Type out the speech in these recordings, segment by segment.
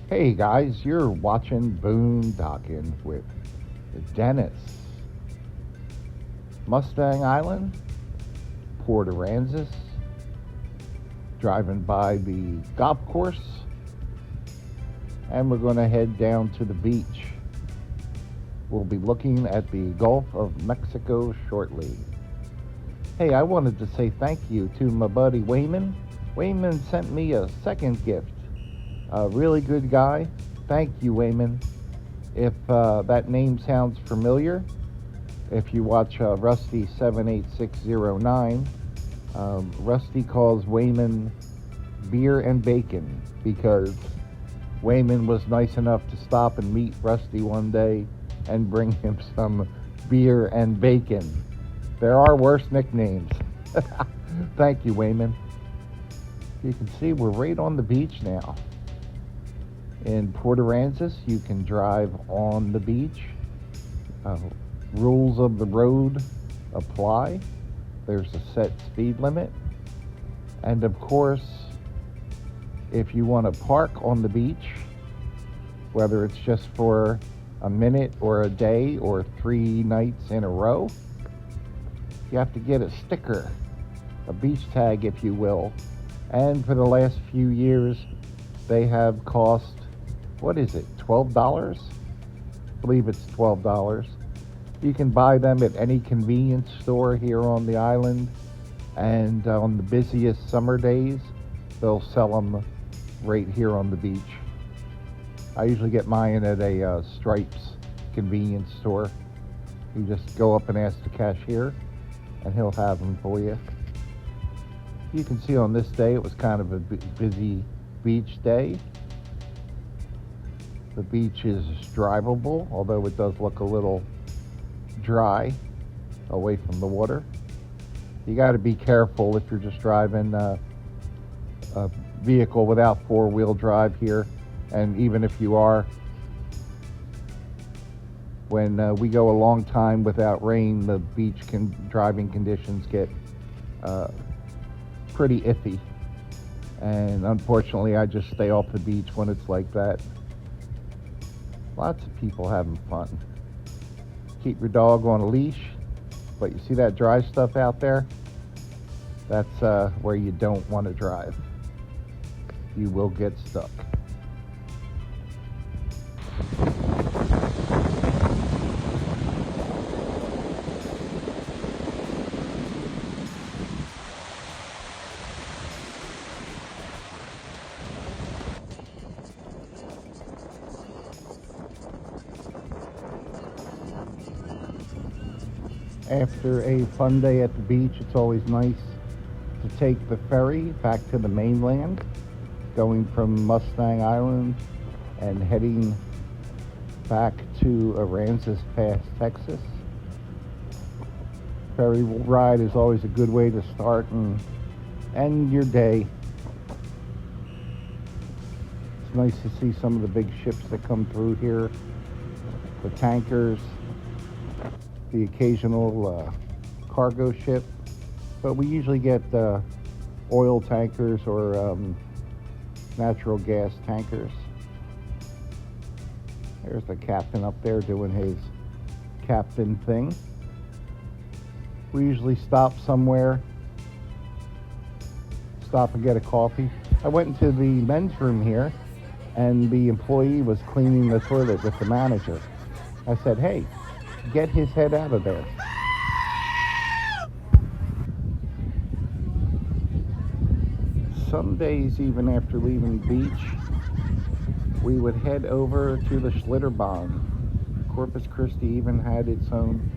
Hey guys, you're watching Boondocking with Dennis. Mustang Island, Port Aransas, driving by the golf course, and we're going to head down to the beach. We'll be looking at the Gulf of Mexico shortly. Hey, I wanted to say thank you to my buddy Wayman. Wayman sent me a second gift. A really good guy. Thank you, Wayman. If that name sounds familiar, if you watch Rusty 78609, Rusty calls Wayman beer and bacon because Wayman was nice enough to stop and meet Rusty one day and bring him some beer and bacon. There are worse nicknames. Thank you, Wayman. You can see we're right on the beach now. In Port Aransas, you can drive on the beach. Rules of the road apply. There's a set speed limit. And of course, if you want to park on the beach, whether it's just for a minute or a day or 3 nights in a row, you have to get a sticker, a beach tag, if you will. And for the last few years, they have cost, what is it, $12? I believe it's $12. You can buy them at any convenience store here on the island, and on the busiest summer days, they'll sell them right here on the beach. I usually get mine at a Stripes convenience store. You just go up and ask the cashier, and he'll have them for you. You can see on this day, it was kind of a busy beach day. The beach is drivable, although it does look a little dry away from the water. You got to be careful if you're just driving a vehicle without 4-wheel drive here. And even if you are, when we go a long time without rain, the beach driving conditions get pretty iffy. And unfortunately, I just stay off the beach when it's like that. Lots of people having fun. Keep your dog on a leash, but you see that dry stuff out there? That's where you don't want to drive. You will get stuck. After a fun day at the beach, it's always nice to take the ferry back to the mainland, going from Mustang Island and heading back to Aransas Pass, Texas. Ferry ride is always a good way to start and end your day. It's nice to see some of the big ships that come through here, the tankers, the occasional cargo ship, but we usually get oil tankers or natural gas tankers. There's the captain up there doing his captain thing. We usually stop somewhere, stop and get a coffee. I went into the men's room here, and the employee was cleaning the toilet with the manager. I said, hey, get his head out of there. Some days, even after leaving the beach, we would head over to the Schlitterbahn. Corpus Christi even had its own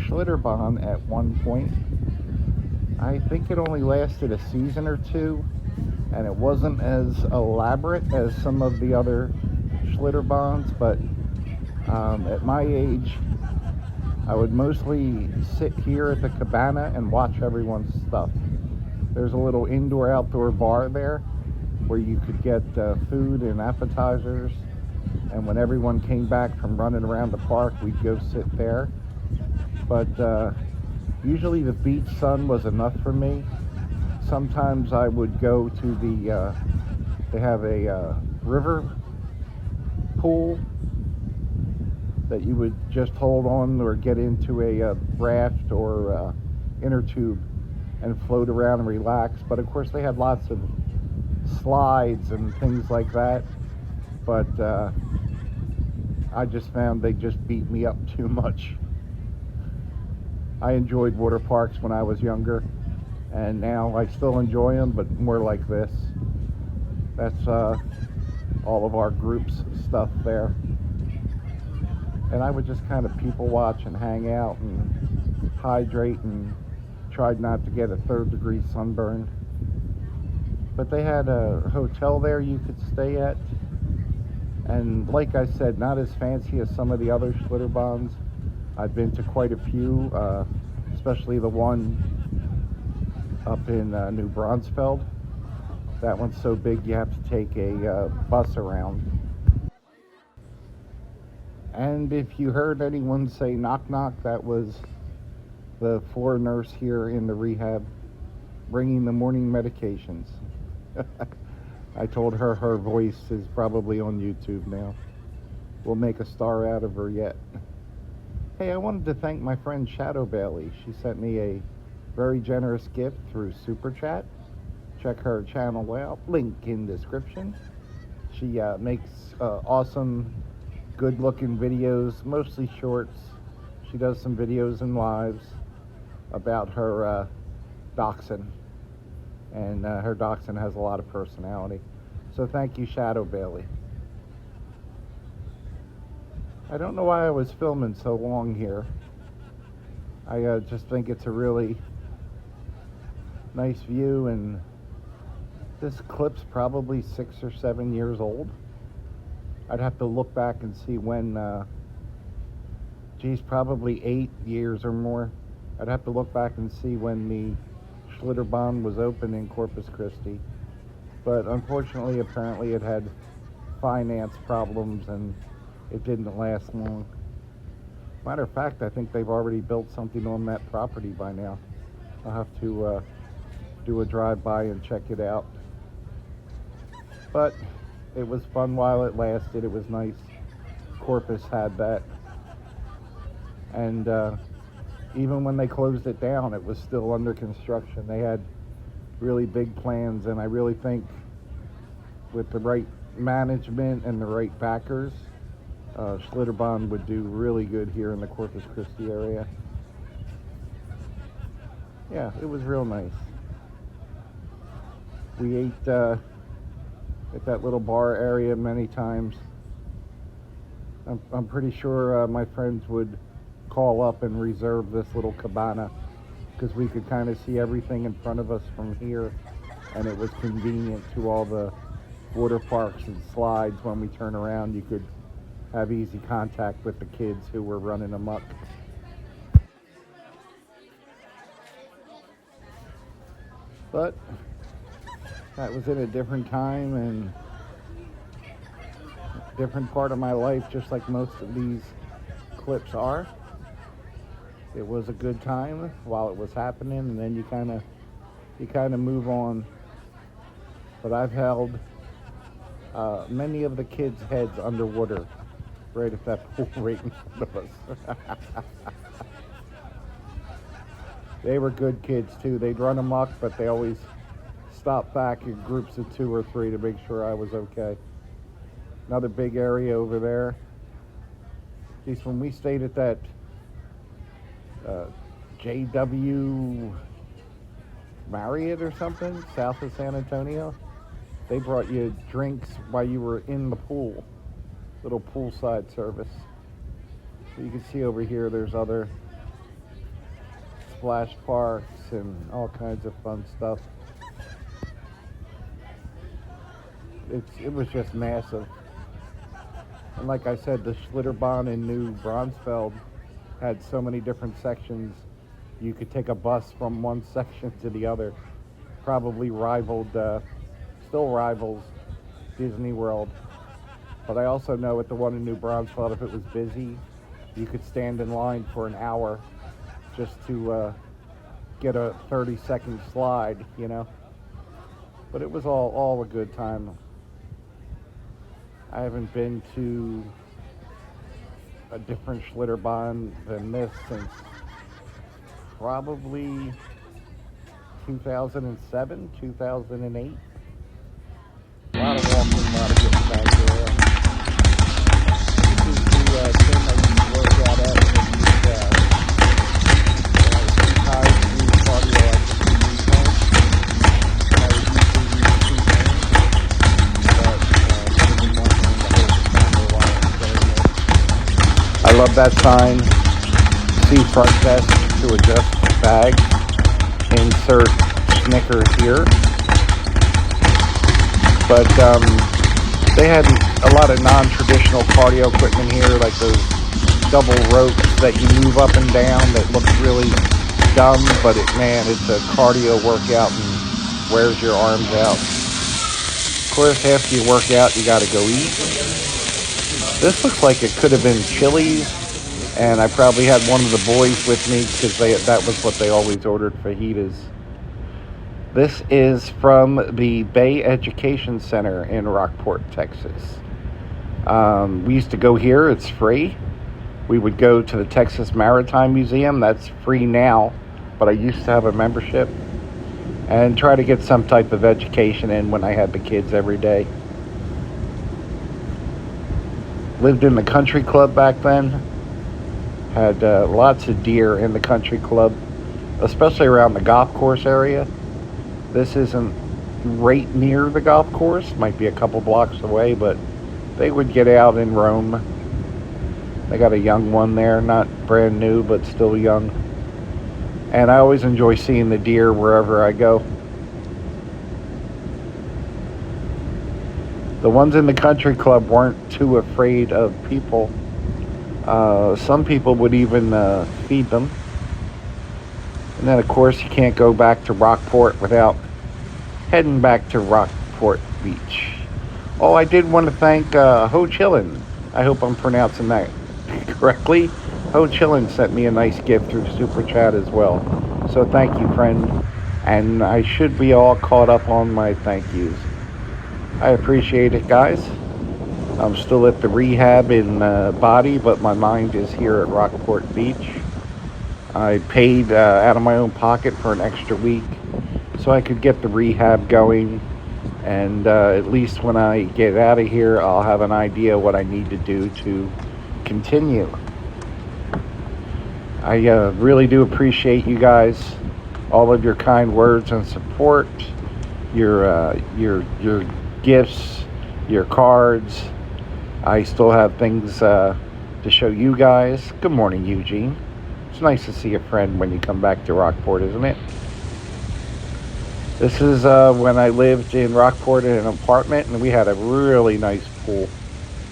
Schlitterbahn at one point. I think it only lasted a season or two, and it wasn't as elaborate as some of the other Schlitterbahns, but at my age, I would mostly sit here at the cabana and watch everyone's stuff. There's a little indoor-outdoor bar there where you could get food and appetizers, and when everyone came back from running around the park, we'd go sit there. But usually the beach sun was enough for me. Sometimes I would go to they have a river pool that you would just hold on or get into a raft or inner tube and float around and relax. But of course they had lots of slides and things like that. But I just found they just beat me up too much. I enjoyed water parks when I was younger, and now I still enjoy them, but more like this. That's all of our group's stuff there. And I would just kind of people watch and hang out and hydrate and tried not to get a 3rd-degree sunburn. But they had a hotel there you could stay at. And like I said, not as fancy as some of the other Schlitterbahns. I've been to quite a few, especially the one up in New Braunfels. That one's so big you have to take a bus around. And if you heard anyone say knock knock, that was the floor nurse here in the rehab bringing the morning medications. I told her her voice is probably on YouTube now. We'll make a star out of her yet. Hey, I wanted to thank my friend Shadow Bailey. She sent me a very generous gift through Super Chat. Check her channel out, link in description. She makes awesome, good-looking videos, mostly shorts. She does some videos and lives about her dachshund. And her dachshund has a lot of personality. So thank you, Shadow Bailey. I don't know why I was filming so long here. I just think it's a really nice view, and this clip's probably 6 or 7 years old. I'd have to look back and see when, geez, probably 8 years or more. I'd have to look back and see when the Schlitterbahn was open in Corpus Christi, but unfortunately, apparently it had finance problems and it didn't last long. Matter of fact, I think they've already built something on that property by now. I'll have to do a drive-by and check it out. But it was fun while it lasted. It was nice. Corpus had that. And even when they closed it down, it was still under construction. They had really big plans, and I really think with the right management and the right backers, Schlitterbahn would do really good here in the Corpus Christi area. Yeah, it was real nice. We ate at that little bar area many times. I'm pretty sure my friends would call up and reserve this little cabana because we could kind of see everything in front of us from here, and it was convenient to all the water parks and slides. When we turn around, you could have easy contact with the kids who were running amok. But that was in a different time and different part of my life, just like most of these clips are. It was a good time while it was happening, and then you kind of move on. But I've held many of the kids' heads underwater right at that pool right in front of us. They were good kids too. They'd run amok, but they always stopped back in groups of 2 or 3 to make sure I was okay. Another big area over there. Geez, when we stayed at that JW Marriott or something, south of San Antonio, they brought you drinks while you were in the pool. Little poolside service. So you can see over here there's other splash parks and all kinds of fun stuff. It was just massive. And like I said, the Schlitterbahn in New Braunfels had so many different sections. You could take a bus from one section to the other. Probably still rivals Disney World. But I also know at the one in New Braunfels, if it was busy, you could stand in line for an hour just to get a 30-second slide, you know. But it was all a good time. I haven't been to a different Schlitterbahn than this since probably 2007, 2008. A lot of walking, a lot of getting back there. This is the gym I used to work out at when I was too tired to do cardio. I just did reclaim. I would usually use reclaim, but didn't want to hold the camera while I'm doing it. I love that sign. See front desk to adjust bags. Insert Snicker here. But they had a lot of non-traditional cardio equipment here, like those double ropes that you move up and down that look really dumb, but it's a cardio workout and wears your arms out. Of course, after you work out, you got to go eat. This looks like it could have been Chili's, and I probably had one of the boys with me because that was what they always ordered, fajitas. This is from the Bay Education Center in Rockport, Texas. We used to go here. It's free. We would go to the Texas Maritime Museum. That's free now, but I used to have a membership and try to get some type of education in when I had the kids every day. Lived in the country club back then. Had lots of deer in the country club, especially around the golf course area. This isn't right near the golf course, might be a couple blocks away, but they would get out and roam. They got a young one there, not brand new, but still young. And I always enjoy seeing the deer wherever I go. The ones in the country club weren't too afraid of people. Some people would even feed them. And then, of course, you can't go back to Rockport without heading back to Rockport Beach. Oh, I did want to thank Ho Chillin. I hope I'm pronouncing that correctly. Ho Chillin sent me a nice gift through Super Chat as well. So thank you, friend. And I should be all caught up on my thank yous. I appreciate it, guys. I'm still at the rehab in body, but my mind is here at Rockport Beach. I paid out of my own pocket for an extra week so I could get the rehab going, and at least when I get out of here, I'll have an idea what I need to do to continue. I really do appreciate you guys, all of your kind words and support, your gifts, your cards. I still have things to show you guys. Good morning, Eugene. It's nice to see a friend when you come back to Rockport, isn't it? This is when I lived in Rockport in an apartment, and we had a really nice pool.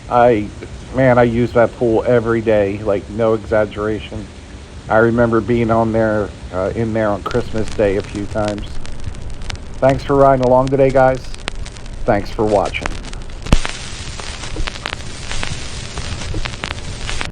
I used that pool every day, like no exaggeration. I remember being in there on Christmas Day a few times. Thanks for riding along today, guys. Thanks for watching.